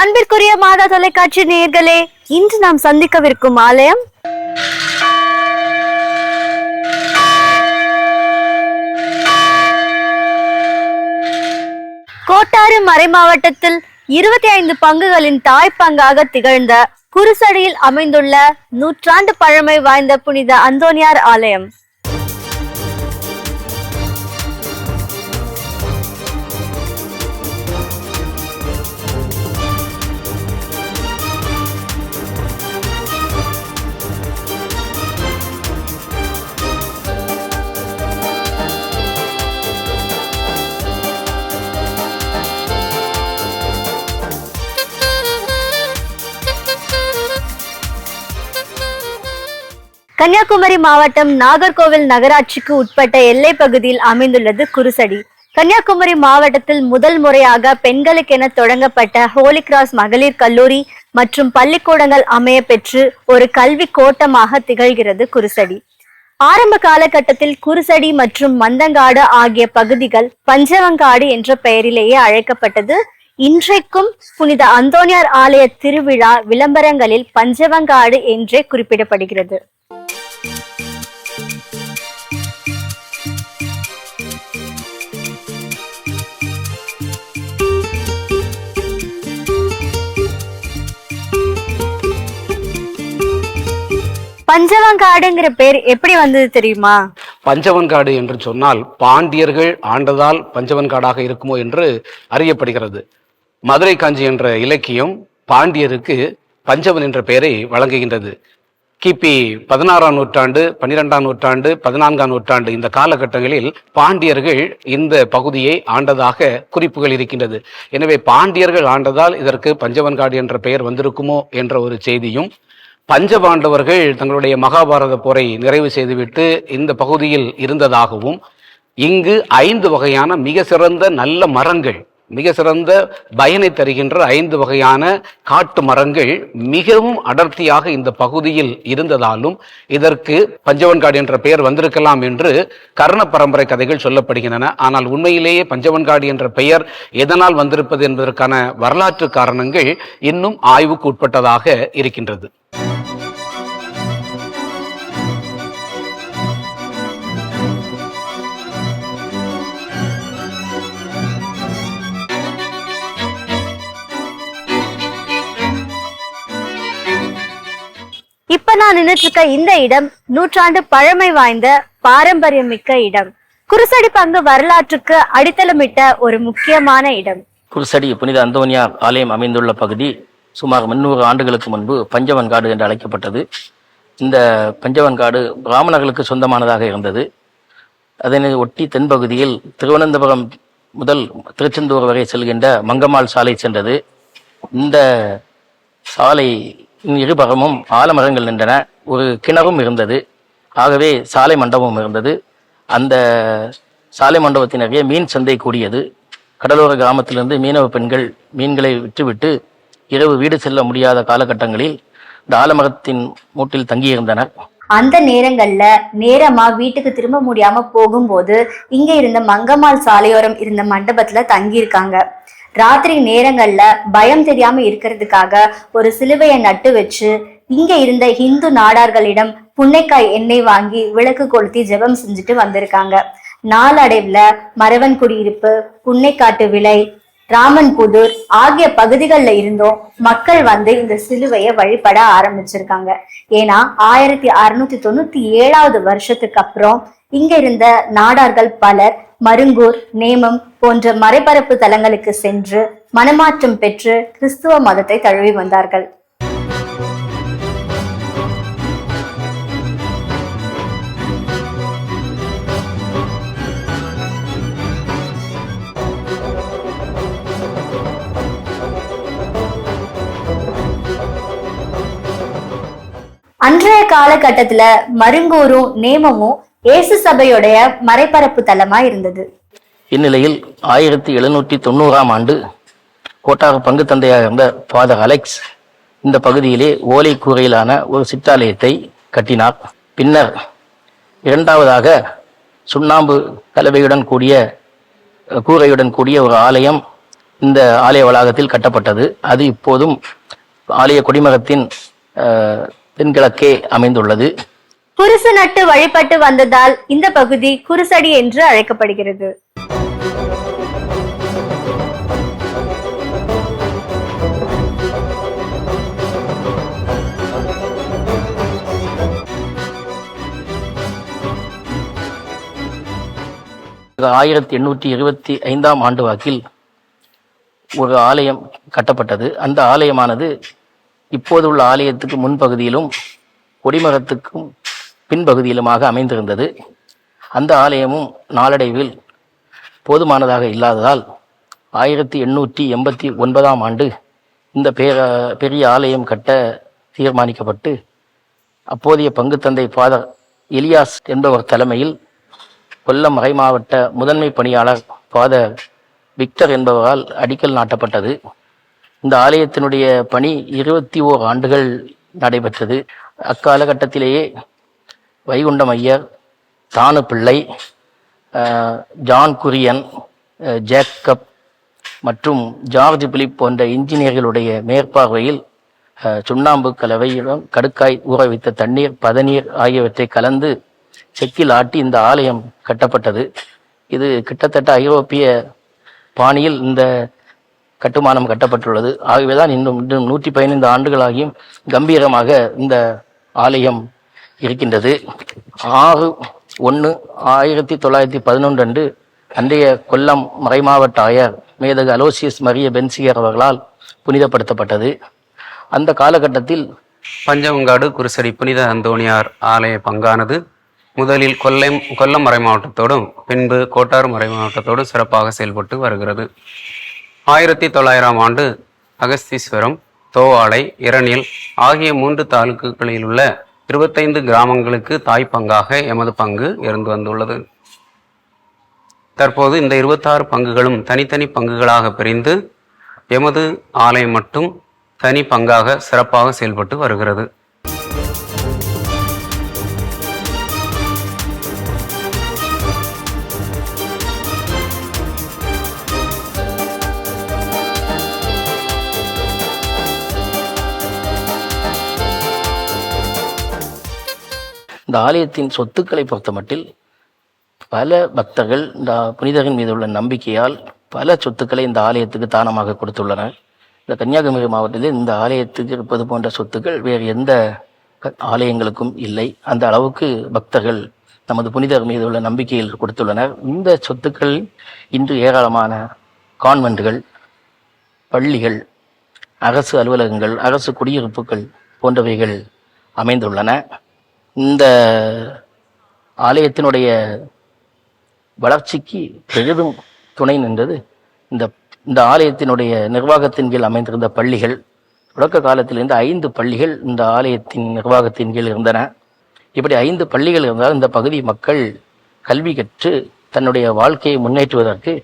அன்பிற்குரிய மாதா தொலைக்காட்சி நேயர்களே, இன்று நாம் சந்திக்கவிருக்கும் ஆலயம் கோட்டாறு மறை மாவட்டத்தில் 25 பங்குகளின் தாய்ப்பங்காக திகழ்ந்த குருசடியில் அமைந்துள்ள நூற்றாண்டு பழமை வாய்ந்த புனித அந்தோனியார் ஆலயம். கன்னியாகுமரி மாவட்டம் நாகர்கோவில் நகராட்சிக்கு உட்பட்ட எல்லை பகுதியில் அமைந்துள்ளது குருசடி. கன்னியாகுமரி மாவட்டத்தில் முதல் முறையாக பெண்களுக்கென தொடங்கப்பட்ட ஹோலி கிராஸ் மகளிர் கல்லூரி மற்றும் பள்ளிக்கூடங்கள் அமைய பெற்று ஒரு கல்வி கோட்டமாக திகழ்கிறது குருசடி. ஆரம்ப காலகட்டத்தில் குருசடி மற்றும் மந்தங்காடு ஆகிய பகுதிகள் பஞ்சவங்காடு என்ற பெயரிலேயே அழைக்கப்பட்டது. இன்றைக்கும் புனித அந்தோனியார் ஆலய திருவிழா விளம்பரங்களில் பஞ்சவங்காடு என்றே குறிப்பிடப்படுகிறது. பஞ்சவங்காடுங்கிற பேர் எப்படி வந்தது தெரியுமா? பஞ்சவன்காடு என்று சொன்னால் பாண்டியர்கள் ஆண்டதால் பஞ்சவன்காடாக இருக்குமோ என்று அறியப்படுகிறது. மதுரை காஞ்சி என்ற இலக்கியம் பாண்டியருக்கு பஞ்சவன் என்ற பெயரை வழங்குகின்றது. கிபி 16ஆம் நூற்றாண்டு, 12ஆம் நூற்றாண்டு, 14ஆம் நூற்றாண்டு இந்த காலகட்டங்களில் பாண்டியர்கள் இந்த பகுதியை ஆண்டதாக குறிப்புகள் இருக்கின்றது. எனவே பாண்டியர்கள் ஆண்டதால் இதற்கு பஞ்சவன்காடு என்ற பெயர் வந்திருக்குமோ என்ற ஒரு செய்தியும், பஞ்சபாண்டவர்கள் தங்களுடைய மகாபாரத போரை நிறைவு செய்துவிட்டு இந்த பகுதியில் இருந்ததாகவும், இங்கு 5 வகையான மிக சிறந்த நல்ல மரங்கள், மிக சிறந்த பயனை தருகின்ற 5 வகையான காட்டு மரங்கள் மிகவும் அடர்த்தியாக இந்த பகுதியில் இருந்ததாலும் இதற்கு பஞ்சவன்காடு என்ற பெயர் வந்திருக்கலாம் என்று கர்ண பரம்பரை கதைகள் சொல்லப்படுகின்றன. ஆனால் உண்மையிலேயே பஞ்சவன்காடு என்ற பெயர் எதனால் வந்திருப்பது என்பதற்கான வரலாற்று காரணங்கள் இன்னும் ஆய்வுக்கு உட்பட்டதாக இருக்கின்றது. இப்ப நான் நின்றுட்டு இருக்க இந்த இடம் நூற்றாண்டு பழமை வாய்ந்த பாரம்பரியம் மிக்க இடம். குருசடி பங்கு வரலாற்றுக்கு அடித்தளமிட்ட ஒரு முக்கியமான இடம். குருசடி புனித அந்தோனியார் ஆலயம் அமைந்துள்ள பகுதி சுமார் 300 ஆண்டுகளுக்கு முன்பு பஞ்சவன்காடு என்று அழைக்கப்பட்டது. இந்த பஞ்சவன்காடு பிராமணர்களுக்கு சொந்தமானதாக இருந்தது. அதனை ஒட்டி தென்பகுதியில் திருவனந்தபுரம் முதல் திருச்செந்தூர் வரை செல்கின்ற மங்கம்மாள் சாலை சென்றது. இந்த சாலை இருபுறமும் ஆலமரங்கள் நின்றன. ஒரு கிணறும் இருந்தது. ஆகவே சாலை மண்டபம் இருந்தது. அந்த சாலை மண்டபத்தினரே மீன் சந்தை கூடியது. கடலோர கிராமத்திலிருந்து மீனவ பெண்கள் மீன்களை விற்றுவிட்டு இரவு வீடு செல்ல முடியாத காலகட்டங்களில் இந்த ஆலமரத்தின் மூட்டில் தங்கியிருந்தனர். அந்த நேரங்கள்ல நேரமா வீட்டுக்கு திரும்ப முடியாம போகும்போது இங்க இருந்த மங்கம்மாள் சாலையோரம் இருந்த மண்டபத்துல தங்கியிருக்காங்க. ராத்திரி நேரங்கள்ல பயம் தெரியாம இருக்கிறதுக்காக ஒரு சிலுவையை நட்டு வச்சு இங்க இருந்த இந்து நாடார்களிடம் புன்னைக்காய் எண்ணெய் வாங்கி விளக்கு கொளுத்தி ஜெபம் செஞ்சுட்டு வந்திருக்காங்க. நாளடைவுல மரவன் குடியிருப்பு, புன்னைக்காட்டு விலை, ராமன் புதூர் ஆகிய பகுதிகளில் இருந்தும் மக்கள் வந்து இந்த சிலுவையை வழிபட ஆரம்பிச்சிருக்காங்க. ஏன்னா 1697ஆவது வருஷத்துக்கு அப்புறம் இங்க இருந்த நாடார்கள் பலர் மருங்கூர், நேமம் போன்ற மறைபரப்பு தலங்களுக்கு சென்று மனமாற்றம் பெற்று கிறிஸ்துவ மதத்தை தழுவி வந்தார்கள். அன்றைய காலகட்டத்துல மருங்கூரும் நேமமும் இயேசு சபையுடைய மறைபரப்பு தலமா இருந்தது. இந்நிலையில் 1790ஆம் ஆண்டு கோட்டாறு பங்கு தந்தையாக இருந்த ஃபாதர் அலெக்ஸ் இந்த பகுதியிலே ஓலை கூரையிலான ஒரு சிற்றாலயத்தை கட்டினார். பின்னர் இரண்டாவதாக சுண்ணாம்பு கலவையுடன் கூடிய கூரையுடன் கூடிய ஒரு ஆலயம் இந்த ஆலய வளாகத்தில் கட்டப்பட்டது. அது இப்போதும் ஆலய கொடிமரத்தின் தென்கிழக்கே அமைந்துள்ளது. குருசு நட்டு வழிபட்டு வந்ததால் இந்த பகுதி குருசடி என்று அழைக்கப்படுகிறது. ஆயிரத்தி 825 ஆண்டு வாக்கில் ஒரு ஆலயம் கட்டப்பட்டது. அந்த ஆலயமானது இப்போது உள்ள ஆலயத்துக்கு முன்பகுதியிலும் கொடிமரத்துக்கும் பின்பகுதியிலுமாக அமைந்திருந்தது. அந்த ஆலயமும் நாளடைவில் போதுமானதாக இல்லாததால் 1889 ஆண்டு இந்த பெரிய ஆலயம் கட்ட தீர்மானிக்கப்பட்டு அப்போதைய பங்குத்தந்தை ஃபாதர் எலியாஸ் என்பவர் தலைமையில் கொல்லம் மறை மாவட்ட முதன்மை பணியாளர் ஃபாதர் விக்டர் என்பவரால் அடிக்கல் நாட்டப்பட்டது. இந்த ஆலயத்தினுடைய பணி 21 ஆண்டுகள் நடைபெற்றது. அக்காலகட்டத்திலேயே வைகுண்டம் ஐயர், தானு பிள்ளை, ஜான் குரியன், ஜேக்கப் மற்றும் ஜார்ஜ் பிலிப் போன்ற இன்ஜினியர்களுடைய மேற்பார்வையில் சுண்ணாம்பு கலவையுடன் கடுக்காய் ஊற வைத்த தண்ணீர், பதநீர் ஆகியவற்றை கலந்து செக்கில் ஆட்டி இந்த ஆலயம் கட்டப்பட்டது. இது கிட்டத்தட்ட ஐரோப்பிய பாணியில் இந்த கட்டுமானம் கட்டப்பட்டுள்ளது. ஆகவேதான் இன்னும் 115 ஆண்டுகளாகியும் கம்பீரமாக இந்த ஆலயம் இருக்கின்றது. 6/1/1911 அன்று அன்றைய கொல்லம் மறைமாவட்ட ஆயர் மேதகு அலோசியஸ் மரிய பென்சியர் அவர்களால் புனிதப்படுத்தப்பட்டது. அந்த காலகட்டத்தில் பஞ்சவங்காடு குருசடி புனித அந்தோணியார் ஆலய பங்கானது முதலில் கொல்லம் மறை மாவட்டத்தோடும் பின்பு கோட்டார் மறை மாவட்டத்தோடும் சிறப்பாக செயல்பட்டு வருகிறது. 1900 ஆண்டு அகஸ்தீஸ்வரம், தோவாளை, இரணியல் ஆகிய 3 தாலுக்குகளில் உள்ள 25 கிராமங்களுக்கு தாய் பங்காக எமது பங்கு இருந்து வந்துள்ளது. தற்போது இந்த 26 பங்குகளும் தனித்தனி பங்குகளாக பிரிந்து எமது ஆலயம் மட்டும் தனி பங்காக சிறப்பாக செயல்பட்டு வருகிறது. இந்த ஆலயத்தின் சொத்துக்களை பொறுத்தமட்டில் பல பக்தர்கள் இந்த புனிதரின் மீது உள்ள நம்பிக்கையால் பல சொத்துக்களை இந்த ஆலயத்துக்கு தானமாக கொடுத்துள்ளனர். இந்த கன்னியாகுமரி மாவட்டத்தில் இந்த ஆலயத்துக்கு இருப்பது போன்ற சொத்துக்கள் வேறு எந்த ஆலயங்களுக்கும் இல்லை. அந்த அளவுக்கு பக்தர்கள் நமது புனிதர் மீது உள்ள நம்பிக்கையில் கொடுத்துள்ளனர். இந்த சொத்துக்கள் இன்று ஏராளமான கான்வென்ட்டுகள், பள்ளிகள், அரசு அலுவலகங்கள், அரசு குடியிருப்புகள் போன்றவைகள் அமைந்துள்ளன. இந்த ஆலயத்தினுடைய வளர்ச்சிக்கு பெரிதும் துணை நின்றது இந்த ஆலயத்தினுடைய நிர்வாகத்தின் கீழ் அமைந்திருந்த பள்ளிகள். தொடக்க காலத்திலிருந்து 5 பள்ளிகள் இந்த ஆலயத்தின் நிர்வாகத்தின் கீழ் இருந்தன. இப்படி 5 பள்ளிகள் இருந்தால் இந்த பகுதி மக்கள் கல்வி கற்று தன்னுடைய வாழ்க்கையை முன்னேற்றுவதற்கு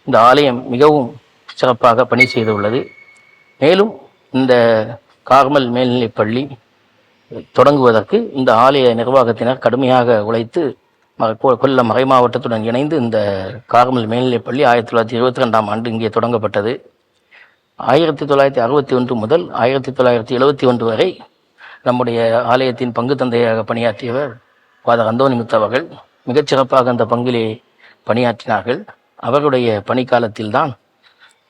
இந்த ஆலயம் மிகவும் சிறப்பாக பணி செய்துள்ளது. மேலும் இந்த கார்மல் மேல்நிலைப் பள்ளி தொடங்குவதற்கு இந்த ஆலய நிர்வாகத்தினர் கடுமையாக உழைத்து கொல்லம் மறை மாவட்டத்துடன் இணைந்து இந்த கார்மல் மேல்நிலைப் பள்ளி 1922 ஆண்டு இங்கே தொடங்கப்பட்டது. 1961 முதல் 1971 வரை நம்முடைய ஆலயத்தின் பங்கு தந்தையாக பணியாற்றியவர் ஃபாதர் அந்தோணிமுத்து அவர்கள் மிகச்சிறப்பாக அந்த பங்கிலே பணியாற்றினார்கள். அவருடைய பணிக்காலத்தில்தான்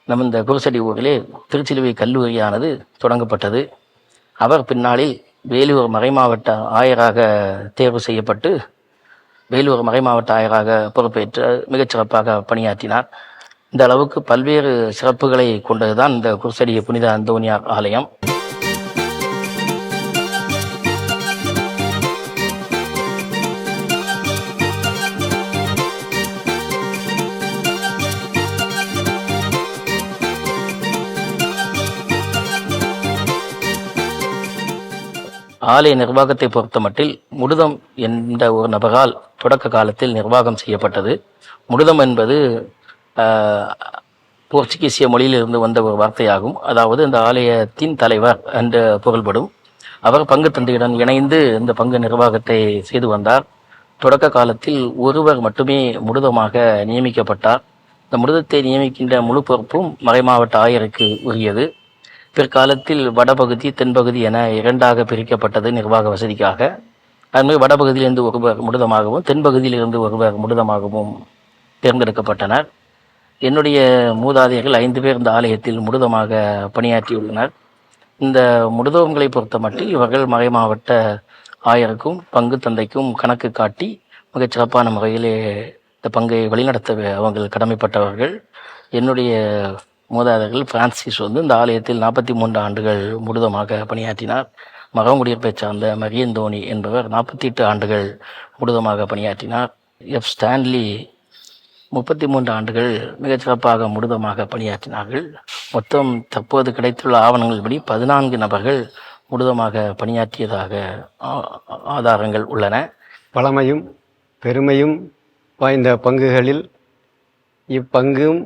நம் இந்த குருசடி ஊரிலே திருச்சிலுவை கல்லூரியானது தொடங்கப்பட்டது. அவர் பின்னாளில் வேலூர் மறைமாவட்ட ஆயராக தேர்வு செய்யப்பட்டு வேலூர் மறைமாவட்ட ஆயராக பொறுப்பேற்று மிகச்சிறப்பாக பணியாற்றினார். இந்த அளவுக்கு பல்வேறு சிறப்புகளை கொண்டதுதான் இந்த குருசடி புனித அந்தோணியார் ஆலயம். ஆலய நிர்வாகத்தை பொறுத்தமட்டில் முடுதம் என்ற ஒரு நபரால் தொடக்க காலத்தில் நிர்வாகம் செய்யப்பட்டது. முடுதம் என்பது போர்ச்சுகீசிய மொழியிலிருந்து வந்த ஒரு வார்த்தையாகும். அதாவது இந்த ஆலயத்தின் தலைவர் என்று பொருள்படும். அவர் பங்கு தந்தையுடன் இணைந்து இந்த பங்கு நிர்வாகத்தை செய்து வந்தார். தொடக்க காலத்தில் ஒருவர் மட்டுமே முடுதமாக நியமிக்கப்பட்டார். இந்த முருதத்தை நியமிக்கின்ற முழு பொறுப்பும் மறைமாவட்ட ஆயருக்கு உரியது. பிற்காலத்தில் வடபகுதி தென்பகுதி என இரண்டாக பிரிக்கப்பட்டது நிர்வாக வசதிக்காக. அதுமாதிரி வடபகுதியிலிருந்து ஒருவர் முழுதமாகவும் தென்பகுதியிலிருந்து ஒருவர் முழுதமாகவும் தேர்ந்தெடுக்கப்பட்டனர். என்னுடைய மூதாதையர்கள் 5 பேர் இந்த ஆலயத்தில் முழுதமாக பணியாற்றியுள்ளனர். இந்த முழுதவங்களை பொறுத்த மட்டில் இவர்கள் மறைமாவட்ட ஆயருக்கும் பங்கு தந்தைக்கும் கணக்கு காட்டி மிகச் சிறப்பான முறையிலே இந்த பங்கை வழிநடத்த அவர்கள் கடமைப்பட்டவர்கள். என்னுடைய மூதாதையர்கள் பிரான்சிஸ் இந்த ஆலயத்தில் 43 ஆண்டுகள் முழுதமாக பணியாற்றினார். மகமுடியற்பை சார்ந்த மரியந்தோணி என்பவர் 48 ஆண்டுகள் முழுதமாக பணியாற்றினார். எஃப் ஸ்டான்லி 33 ஆண்டுகள் மிகச் சிறப்பாக முழுதமாக பணியாற்றினார்கள். மொத்தம் தற்போது கிடைத்துள்ள ஆவணங்கள்படி 14 நபர்கள் முழுதமாக பணியாற்றியதாக ஆதாரங்கள் உள்ளன. பழமையும் பெருமையும் வாய்ந்த பங்குகளில் இப்பங்கும்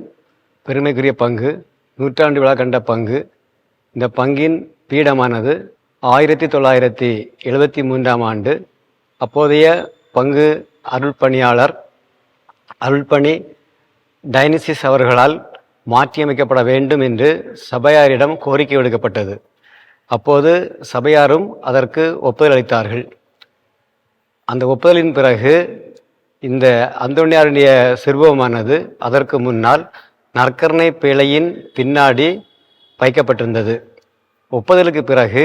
பெருமைக்குரிய பங்கு, நூற்றாண்டு விழா கண்ட பங்கு. இந்த பங்கின் பீடமானது 1973ஆம் ஆண்டு அப்போதைய பங்கு அருள்பணியாளர் அருள்பணி டைனிசிஸ் அவர்களால் மாற்றியமைக்கப்பட வேண்டும் என்று சபையாரிடம் கோரிக்கை விடுக்கப்பட்டது. அப்போது சபையாரும் அதற்கு ஒப்புதல் அளித்தார்கள். அந்த ஒப்புதலின் பிறகு இந்த அந்தோணியாருடைய சிறுவமானது அதற்கு முன்னால் நற்கருணை பேழையின் பின்னாடி வைக்கப்பட்டிருந்தது. ஒப்புதலுக்கு பிறகு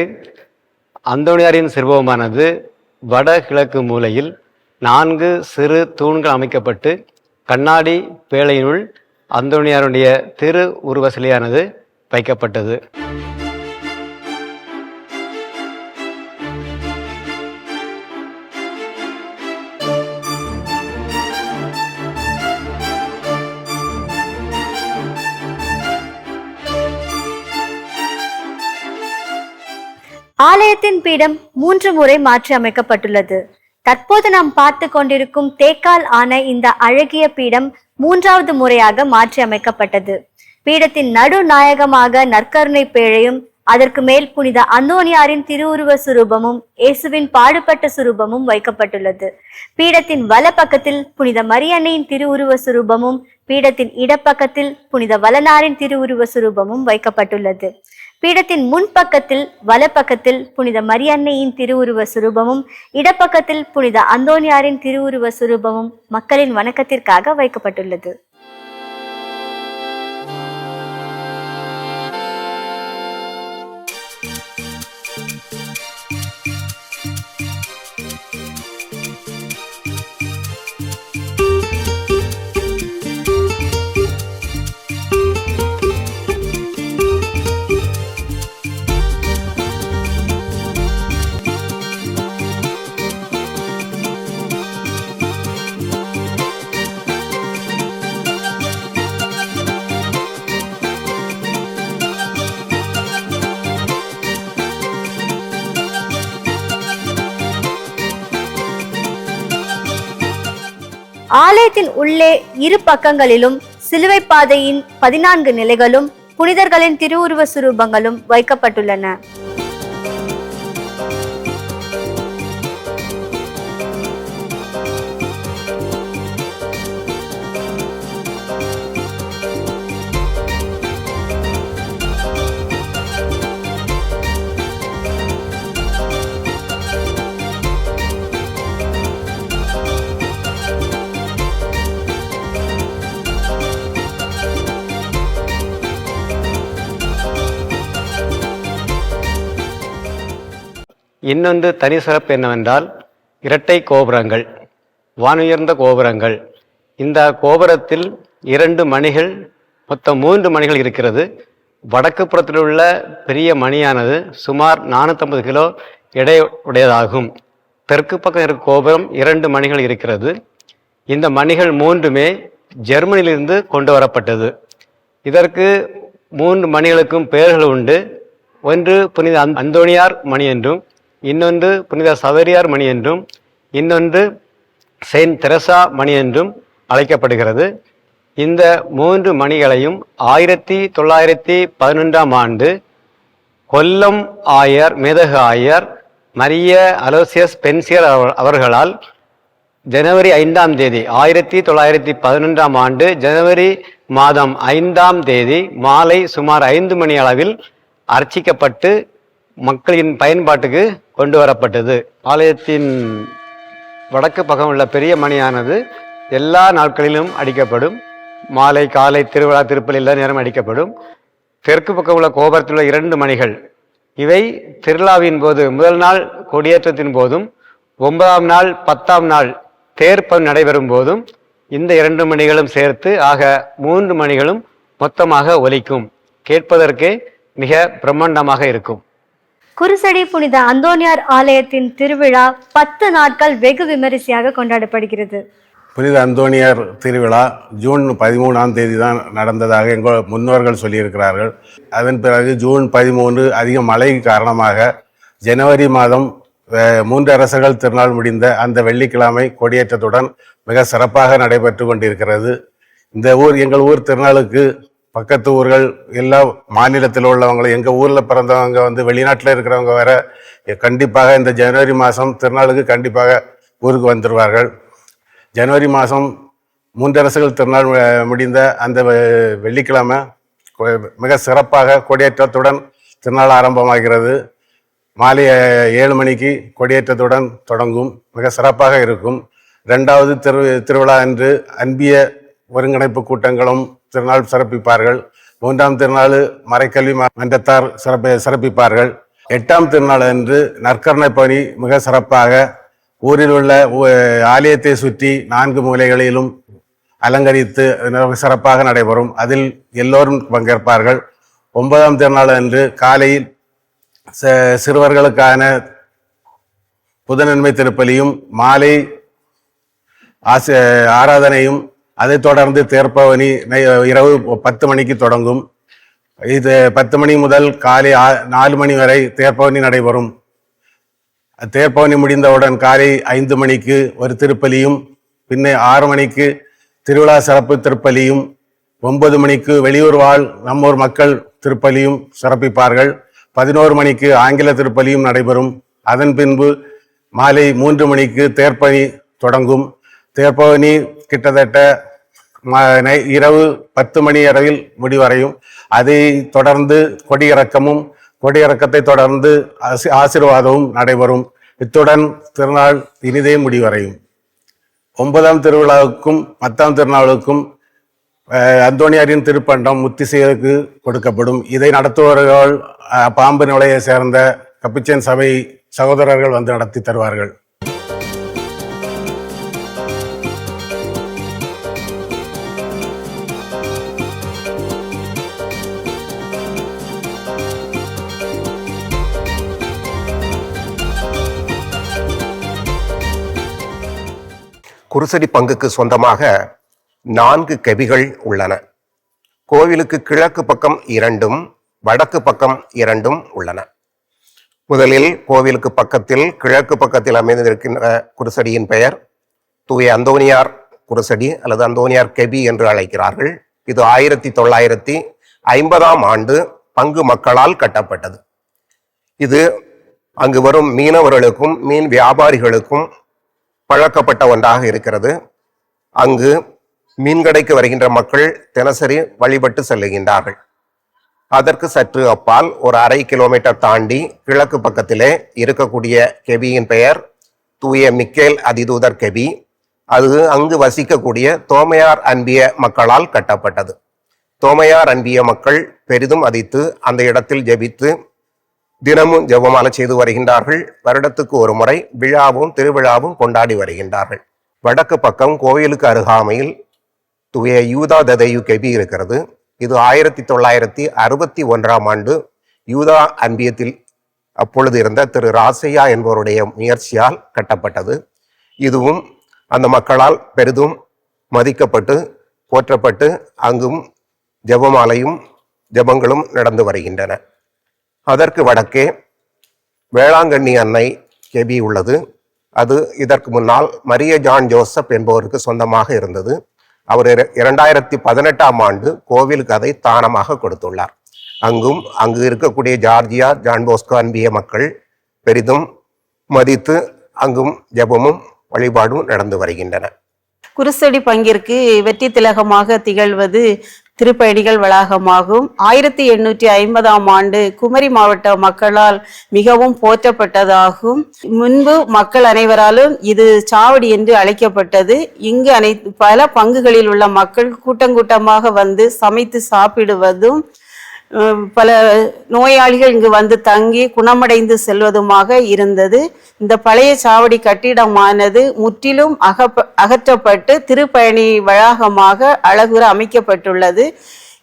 அந்தோணியாரின் சிறுவமானது வடகிழக்கு மூலையில் 4 சிறு தூண்கள் அமைக்கப்பட்டு கண்ணாடி பேழையினுள் அந்தோணியாருடைய திரு உருவ சிலையானது வைக்கப்பட்டது. ஆலயத்தின் பீடம் 3 முறை மாற்றி அமைக்கப்பட்டுள்ளது. தற்போது நாம் பார்த்து கொண்டிருக்கும் தேக்கால் ஆன இந்த அழகிய பீடம் 3வது முறையாக மாற்றி அமைக்கப்பட்டது. பீடத்தின் நடுநாயகமாக நற்கருணை பேழையும் அதற்கு மேல் புனித அந்தோணியாரின் திருவுருவ சுரூபமும் இயேசுவின் பாடுபட்ட சுரூபமும் வைக்கப்பட்டுள்ளது. பீடத்தின் வலப்பக்கத்தில் புனித மரியன்னையின் திருவுருவ சுரூபமும் பீடத்தின் இடப்பக்கத்தில் புனித வளனாரின் திருவுருவ சுரூபமும் வைக்கப்பட்டுள்ளது. பீடத்தின் முன்பக்கத்தில் வலப்பக்கத்தில் புனித மரியன்னையின் திருவுருவ சுரூபமும் இடப்பக்கத்தில் புனித அந்தோணியாரின் திருவுருவ சுரூபமும் மக்களின் வணக்கத்திற்காக வைக்கப்பட்டுள்ளது. ஆலயத்தின் உள்ளே இரு பக்கங்களிலும் சிலுவை பாதையின் 14 நிலைகளும் புனிதர்களின் திருவுருவ சுரூபங்களும் வைக்கப்பட்டுள்ளன. இன்னொன்று தனி சிறப்பு என்னவென்றால் இரட்டை கோபுரங்கள், வானுயர்ந்த கோபுரங்கள். இந்த கோபுரத்தில் 2 மணிகள், மொத்தம் 3 மணிகள் இருக்கிறது. வடக்கு புறத்தில் உள்ள பெரிய மணியானது சுமார் 450 கிலோ எடை உடையதாகும். தெற்கு பக்கம் இருக்க கோபுரம் 2 மணிகள் இருக்கிறது. இந்த மணிகள் 3மே ஜெர்மனியிலிருந்து கொண்டு வரப்பட்டது. இதற்கு 3 மணிகளுக்கும் பெயர்கள் உண்டு. ஒன்று புனித அந்தோணியார் மணி என்றும், இன்னொன்று புனித சவேரியார் மணி என்றும், இன்னொன்று செயின்ட் தெரசா மணி என்றும் அழைக்கப்படுகிறது. இந்த 3 மணிகளையும் 1911ஆம் ஆண்டு கொல்லம் ஆயர், மேதகு ஆயர் மரிய அலோசியஸ் பென்சியர் அவர்களால் ஜனவரி 5ஆம் தேதி 1911ஆம் ஆண்டு ஜனவரி மாதம் 5ஆம் தேதி மாலை சுமார் 5 மணி அளவில் அர்ச்சிக்கப்பட்டு மக்களின் பயன்பாட்டுக்கு கொண்டு வரப்பட்டது. ஆலயத்தின் வடக்கு பக்கம் உள்ள பெரிய மணியானது எல்லா நாட்களிலும் அடிக்கப்படும். மாலை காலை திருவிழா திருப்பலி எல்லா நேரம் அடிக்கப்படும். தெற்கு பக்கம் உள்ள கோபுரத்தில் உள்ள 2 மணிகள் இவை திருவிழாவின் போது முதல் நாள் கொடியேற்றத்தின் போதும் 9ஆம் நாள் 10ஆம் நாள் தேர்ப்பம் நடைபெறும் போதும் இந்த 2 மணிகளும் சேர்த்து ஆக 3 மணிகளும் மொத்தமாக ஒலிக்கும். கேட்பதற்கே மிக பிரம்மாண்டமாக இருக்கும். குருசடி புனித அந்தோனியார் ஆலயத்தின் திருவிழா 10 நாட்கள் வெகு விமரிசையாக கொண்டாடப்படுகிறது. புனித அந்தோனியார் திருவிழா ஜூன் 13ஆம் தேதி தான் நடந்ததாக எங்கள் முன்னோர்கள் சொல்லியிருக்கிறார்கள். அதன் பிறகு ஜூன் 13 அதிக மழை காரணமாக ஜனவரி மாதம் 3 அரசர்கள் திருநாள் முடிந்த அந்த வெள்ளிக்கிழமை கொடியேற்றத்துடன் மிக சிறப்பாக நடைபெற்று கொண்டிருக்கிறது. இந்த எங்கள் ஊர் திருநாளுக்கு பக்கத்து ஊர்கள் எல்லா மாநிலத்தில் உள்ளவங்களும் எங்கள் ஊரில் பிறந்தவங்க வெளிநாட்டில் இருக்கிறவங்க வேற கண்டிப்பாக இந்த ஜனவரி மாதம் திருநாளுக்கு கண்டிப்பாக ஊருக்கு வந்துடுவார்கள். ஜனவரி மாதம் 3 அரசுகள் திருநாள் முடிந்த அந்த வெள்ளிக்கிழமை மிக சிறப்பாக கொடியேற்றத்துடன் திருநாள் ஆரம்பமாகிறது. மாலை 7 மணிக்கு கொடியேற்றத்துடன் தொடங்கும். மிக சிறப்பாக இருக்கும். 2வது திருவிழா அன்று அன்பிய ஒருங்கிணைப்பு கூட்டங்களும் திருநாள் சிறப்பிப்பார்கள். 3ஆம் திருநாள் மறைக்கல்வி மன்றத்தார் சிறப்பிப்பார்கள். 8ஆம் திருநாள் அன்று நற்கரணை பணி மிக சிறப்பாக ஊரில் உள்ள ஆலயத்தை சுற்றி 4 மூலைகளிலும் அலங்கரித்து சிறப்பாக நடைபெறும். அதில் எல்லோரும் பங்கேற்பார்கள். 9ஆம் திருநாள் அன்று காலையில் சிறுவர்களுக்கான புதநன்மை திருப்பலியும் மாலை ஆராதனையும் அதைத் தொடர்ந்து தேர்ப்பவனி இரவு 10 மணிக்கு தொடங்கும். இது 10 மணி முதல் காலை 4 மணி வரை தேர்ப்பவனி நடைபெறும். தேர்ப்பவனி முடிந்தவுடன் காலை 5 மணிக்கு ஒரு திருப்பலியும் பின்னர் 6 மணிக்கு திருவிழா சிறப்பு திருப்பலியும் 9 மணிக்கு வெளியூர் வாழ் நம்மூர் மக்கள் திருப்பலியும் சிறப்பிப்பார்கள். 11 மணிக்கு ஆங்கில திருப்பலியும் நடைபெறும். அதன் பின்பு மாலை 3 மணிக்கு தேர்ப்பணி தொடங்கும். தேர்ப்பவனி கிட்டத்தட்ட இரவு 10 மணி அளவில் முடிவடையும். அதை தொடர்ந்து கொடியிறக்கமும் கொடியிறக்கத்தை தொடர்ந்து ஆசீர்வாதமும் நடைபெறும். இத்துடன் திருநாள் இனிதே முடிவடையும். 9ஆம் திருவிழாவுக்கும் 10ஆம் திருநாளுக்கும் அந்தோனியாரின் திருப்பண்டம் முத்திசைக்கு கொடுக்கப்படும். இதை நடத்துபவர்கள் பாம்பு நிலையை சேர்ந்த கப்பிச்சன் சபை சகோதரர்கள் வந்து நடத்தி தருவார்கள். குருசடி பங்குக்கு சொந்தமாக 4 கெபிகள் உள்ளன. கோவிலுக்கு கிழக்கு பக்கம் 2ம் வடக்கு பக்கம் 2ம் உள்ளன. முதலில் கோவிலுக்கு பக்கத்தில் கிழக்கு பக்கத்தில் அமைந்திருக்கின்ற குருசடியின் பெயர் தூய அந்தோனியார் குருசடி அல்லது அந்தோனியார் கெபி என்று அழைக்கிறார்கள். இது 1950ஆம் ஆண்டு பங்கு மக்களால் கட்டப்பட்டது. இது அங்கு வரும் மீனவர்களுக்கும் மீன் வியாபாரிகளுக்கும் பழக்கப்பட்ட ஒன்றாக இருக்கிறது. அங்கு மீன்கடைக்கு வருகின்ற மக்கள் தினசரி வழிபட்டு செல்லுகின்றார்கள். அதற்கு சற்று அப்பால் ஒரு 1/2 கிலோமீட்டர் தாண்டி கிழக்கு பக்கத்திலே இருக்கக்கூடிய கெபியின் பெயர் தூய மிக்கேல் அதிதூதர் கெபி. அது அங்கு வசிக்கக்கூடிய தோமையார் அன்பிய மக்களால் கட்டப்பட்டது. தோமையார் அன்பிய மக்கள் பெரிதும் மதித்து அந்த இடத்தில் ஜெபித்து தினமும் ஜெபமாலை செய்து வருகின்றார்கள். வருடத்துக்கு ஒரு முறை விழாவும் திருவிழாவும் கொண்டாடி வருகின்றார்கள். வடக்கு பக்கம் கோயிலுக்கு அருகாமையில் தூய யூதா ததையு கெபி இருக்கிறது. இது 1961ஆம் ஆண்டு யூதா அன்பியத்தில் அப்பொழுது இருந்த திரு ராசையா என்பவருடைய முயற்சியால் கட்டப்பட்டது. இதுவும் அந்த மக்களால் பெரிதும் மதிக்கப்பட்டு போற்றப்பட்டு அங்கும் ஜெபமாலையும் ஜெபங்களும் நடந்து வருகின்றன. அதற்கு வடக்கே வேளாங்கண்ணி அன்னை கெபி உள்ளது. அது இதற்கு முன்னால் மரிய ஜான் ஜோசப் என்பவருக்கு சொந்தமாக இருந்தது. அவர் 2018ஆம் ஆண்டு கோவிலுக்கு அதை தானமாக கொடுத்துள்ளார். அங்கு இருக்கக்கூடிய ஜார்ஜியா ஜான் போஸ்கோ அன்பிய மக்கள் பெரிதும் மதித்து அங்கும் ஜெபமும் வழிபாடும் நடந்து வருகின்றன. குருசடி பங்கிற்கு வெற்றி திலகமாக திகழ்வது திருப்பயணிகள் வளாகமாகும். 1850ஆம் ஆண்டு குமரி மாவட்ட மக்களால் மிகவும் போற்றப்பட்டதாகும். முன்பு மக்கள் அனைவராலும் இது சாவடி என்று அழைக்கப்பட்டது. இங்கு பல பங்குகளில் உள்ள மக்கள் கூட்டமாக வந்து சமைத்து சாப்பிடுவதும் பல நோயாளிகள் இங்கு வந்து தங்கி குணமடைந்து செல்வதுமாக இருந்தது. இந்த பழைய சாவடி கட்டிடமானது முற்றிலும் அகற்றப்பட்டு திருப்பயணி வளாகமாக அழகுற அமைக்கப்பட்டுள்ளது.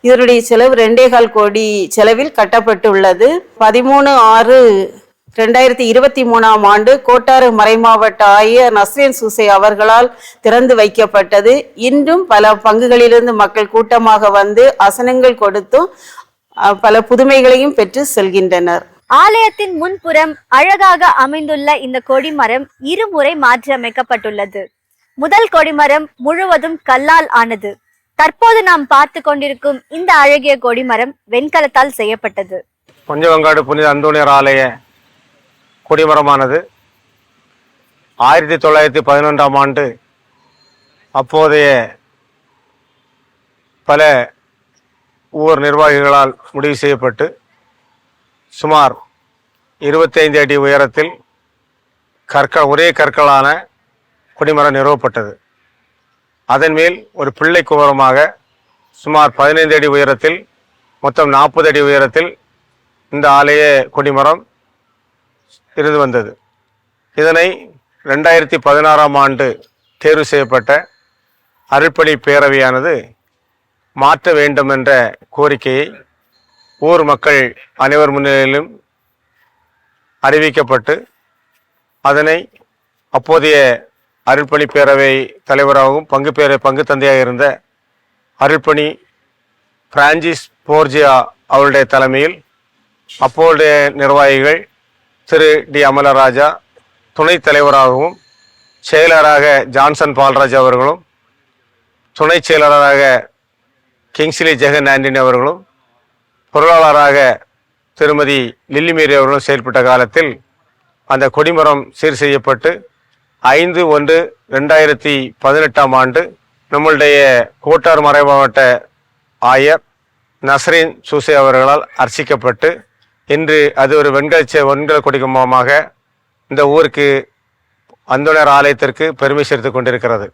இதனுடைய செலவு 2.25 கோடி செலவில் கட்டப்பட்டுள்ளது. 13/6/2023ஆம் ஆண்டு கோட்டாறு மறைமாவட்ட ஆயர் நஸ்ரீன் சூசை அவர்களால் திறந்து வைக்கப்பட்டது. இன்றும் பல பங்குகளிலிருந்து மக்கள் கூட்டமாக வந்து அசனங்கள் கொடுத்தும் பல புதுமைகளையும் பெற்று செல்கின்றனர். ஆலயத்தின் முன்புறம் அழகாக அமைந்துள்ள இந்த கொடிமரம் இருமுறை மாற்றி அமைக்கப்பட்டுள்ளது. முதல் கொடிமரம் முழுவதும் கல்லால் ஆனது. தற்போது நாம் பார்த்து கொண்டிருக்கும் இந்த அழகிய கொடிமரம் வெண்கலத்தால் செய்யப்பட்டது. பஞ்சவங்காடு புனித அந்தோணியார் ஆலய கொடிமரமானது 1911ஆம் ஆண்டு அப்போதைய பல ஊர் நிர்வாகிகளால் முடிவு செய்யப்பட்டு சுமார் 25 அடி உயரத்தில் ஒரே கற்களான கொடிமரம் நிறுவப்பட்டது. அதன் மேல் ஒரு பிள்ளை கோபுரமாக சுமார் 15 அடி உயரத்தில் மொத்தம் 40 அடி உயரத்தில் இந்த ஆலய கொடிமரம் இருந்து வந்தது. இதனை 2016ஆம் ஆண்டு தேர்வு செய்யப்பட்ட அருள்பணி பேரவையானது மாற்ற வேண்டும் என்ற கோரிக்கையை ஊர் மக்கள் அனைவர் முன்னிலையிலும் அறிவிக்கப்பட்டு அதனை அப்போதைய அருள்பணி பேரவை தலைவராகவும் பங்கு தந்தையாக இருந்த அருள்பணி பிரான்சிஸ் போர்ஜியா அவருடைய தலைமையில் அப்போதைய நிர்வாகிகள் திரு டி அமலராஜா, துணைத் தலைவராகவும் செயலராக ஜான்சன் பால்ராஜ் அவர்களும், துணை செயலராக கிங்ஸ்லி ஜெகன் ஆண்டனி அவர்களும், பொருளாளராக திருமதி லில்லிமேரி அவர்களும் செயல்பட்ட காலத்தில் அந்த கொடிமரம் சீர் செய்யப்பட்டு 5/1/2018ஆம் ஆண்டு நம்மளுடைய கோட்டார் மறைமாவட்ட ஆயர் நஸ்ரீன் சூசை அவர்களால் அர்ச்சிக்கப்பட்டு இன்று அது ஒரு வெண்கல கொடிமரமாக இந்த ஊருக்கு அந்தோணியார் ஆலயத்திற்கு பெருமை சேர்த்து கொண்டிருக்கிறது.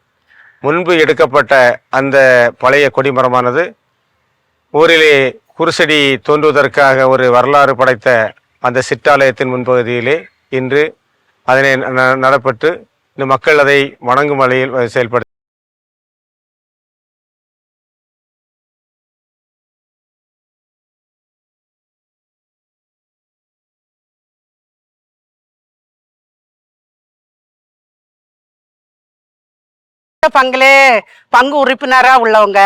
முன்பு எடுக்கப்பட்ட அந்த பழைய கொடிமரமானது ஊரிலே குருசடி தோன்றுவதற்காக ஒரு வரலாறு படைத்த அந்த சிற்றாலயத்தின் முன்பகுதியிலே இன்று அதனை நடப்பட்டு இந்த மக்கள் அதை வணங்கும் வகையில் செயல்படுத்த பங்கு உறுப்பினராக உள்ளவங்க.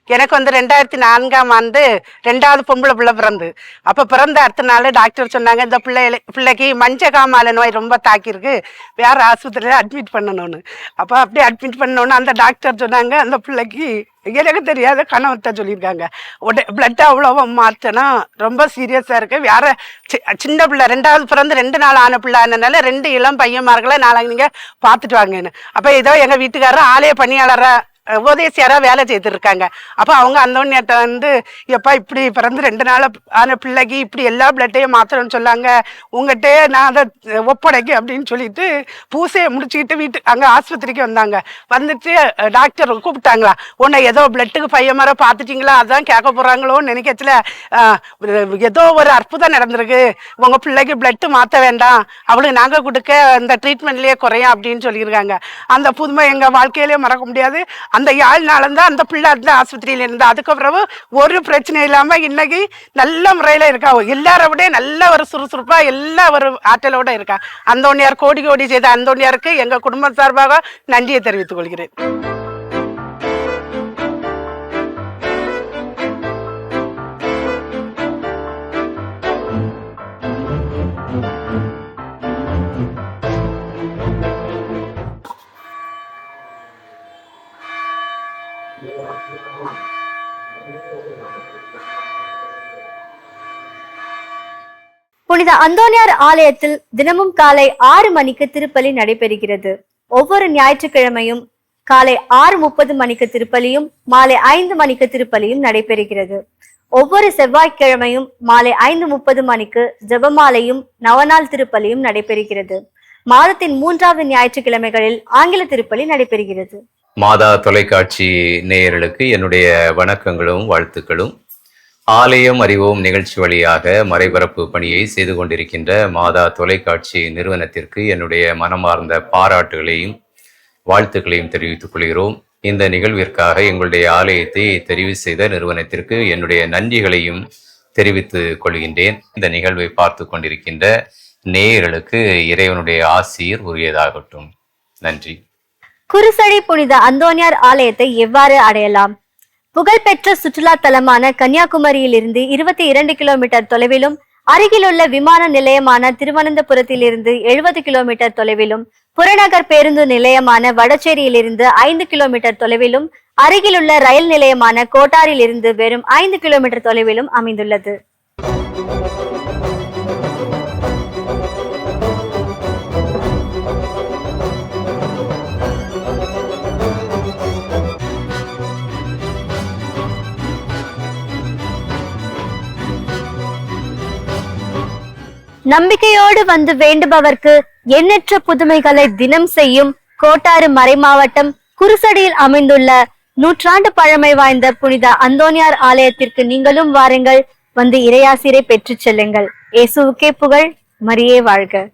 எனக்கு 2004ஆம் ஆண்டு 2வது பொம்பளை பிள்ளை பிறந்து, அப்போ பிறந்த அடுத்த நாள் டாக்டர் சொன்னாங்க, இந்த பிள்ளைக்கு மஞ்சக்காமாலை நோய் ரொம்ப தாக்கியிருக்கு, வேறு ஆஸ்பத்திரியில் அட்மிட் பண்ணணும்னு. அப்போ அப்படியே அட்மிட் பண்ணோன்னு அந்த டாக்டர் சொன்னாங்க, அந்த பிள்ளைக்கு எனக்கு தெரியாத கணவர்கிட்ட சொல்லியிருக்காங்க, பிளட் அவ்வளோ மாற்றினா ரொம்ப சீரியஸாக இருக்குது, வேறு சின்ன பிள்ளை 2வது பிறந்து 2 நாள் ஆன பிள்ளை ஆனதுனால 2 இளம் பையன்மார்களை நாளைக்கு நீங்கள் பார்த்துட்டு வாங்கன்னு. அப்போ ஏதோ எங்கள் வீட்டுக்காரர் ஆலய பணியாளராக உபதேசியாராக வேலை செய்துருக்காங்க. அப்போ அவங்க அந்தோனியாட்ட வந்து, எப்பா இப்படி பிறந்து 2 நாள் ஆன பிள்ளைக்கு இப்படி எல்லா பிளட்டையும் மாற்றணும்னு சொல்லாங்க, உங்கள்கிட்ட நான் அதை ஒப்படைக்க அப்படின்னு சொல்லிட்டு பூசையை முடிச்சுக்கிட்டு அங்கே ஆஸ்பத்திரிக்கு வந்தாங்க. வந்துட்டு டாக்டர் கூப்பிட்டாங்களா, உன்னை ஏதோ பிளட்டுக்கு பையன் மரம் பார்த்துட்டிங்களா, அதான் கேட்க போகிறாங்களோன்னு நினைக்கச்சில, ஏதோ ஒரு அற்புதம் நடந்திருக்கு, உங்கள் பிள்ளைக்கு பிளட்டு மாற்ற வேண்டாம், அவளுக்கு நாங்கள் கொடுக்க இந்த ட்ரீட்மெண்ட்லேயே குறையும் அப்படின்னு சொல்லியிருக்காங்க. அந்த புதுமை எங்கள் வாழ்க்கையிலே மறக்க முடியாது. அந்த 7 நாளந்தான் அந்த பிள்ளை அந்த ஆஸ்பத்திரியில இருந்தா. அதுக்கப்புறம் ஒரு பிரச்சனை இல்லாம இன்னைக்கு நல்ல முறையில இருக்கா, எல்லார விட நல்ல ஒரு சுறுசுறுப்பா எல்லா ஒரு ஆற்றலோட இருக்கா. அந்தோணியார் கோடி கோடி செய்த அந்தோணியாருக்கு எங்க குடும்பம் சார்பாக நன்றியை தெரிவித்துக் கொள்கிறேன். புனித அந்தோணியார் ஆலயத்தில் தினமும் காலை 6 மணிக்கு திருப்பலி நடைபெறுகிறது. ஒவ்வொரு ஞாயிற்றுக்கிழமையும் காலை 6:30 மணிக்கு திருப்பலியும் மாலை 5 மணிக்கு திருப்பலியும் நடைபெறுகிறது. ஒவ்வொரு செவ்வாய்க்கிழமையும் மாலை 5:30 மணிக்கு ஜெபமாலையும் நவநாள் திருப்பலியும் நடைபெறுகிறது. மாதத்தின் 3வது ஞாயிற்றுக்கிழமைகளில் ஆங்கில திருப்பலி நடைபெறுகிறது. மாதா தொலைக்காட்சி நேயர்களுக்கு என்னுடைய வணக்கங்களும் வாழ்த்துக்களும். ஆலயம் அறிவோம் நிகழ்ச்சி வழியாக மறைபரப்பு பணியை செய்து கொண்டிருக்கின்ற மாதா தொலைக்காட்சி நிறுவனத்திற்கு என்னுடைய மனமார்ந்த பாராட்டுகளையும் வாழ்த்துக்களையும் தெரிவித்துக் கொள்கிறோம். இந்த நிகழ்விற்காக எங்களுடைய ஆலயத்தை தெரிவு செய்த நிறுவனத்திற்கு என்னுடைய நன்றிகளையும் தெரிவித்துக் கொள்கின்றேன். இந்த நிகழ்வை பார்த்து கொண்டிருக்கின்ற நேயர்களுக்கு இறைவனுடைய ஆசீர் உரியதாகட்டும். நன்றி. குருசடி புனித அந்தோனியார் ஆலயத்தை எவ்வாறு அடையலாம்? புகழ்பெற்ற சுற்றுலா தலமான கன்னியாகுமரியிலிருந்து 22 கிலோமீட்டர் தொலைவிலும், அருகிலுள்ள விமான நிலையமான திருவனந்தபுரத்திலிருந்து 70 கிலோமீட்டர் தொலைவிலும், புறநகர் பேருந்து நிலையமான வடச்சேரியிலிருந்து 5 கிலோமீட்டர் தொலைவிலும், அருகிலுள்ள ரயில் நிலையமான கோட்டாரிலிருந்து வெறும் 5 கிலோமீட்டர் தொலைவிலும் அமைந்துள்ளது. நம்பிக்கையோடு வந்து வேண்டுபவர்க்கு எண்ணற்ற புதுமைகளை தினம் செய்யும் கோட்டாறு மறைமாவட்டம் குருசடியில் அமைந்துள்ள 100 ஆண்டு பழமை வாய்ந்த புனித அந்தோனியார் ஆலயத்திற்கு நீங்களும் வாருங்கள். வந்து இறையாசிரை பெற்று செல்லுங்கள். இயேசுவுக்கே புகழ், மரியே வாழ்க.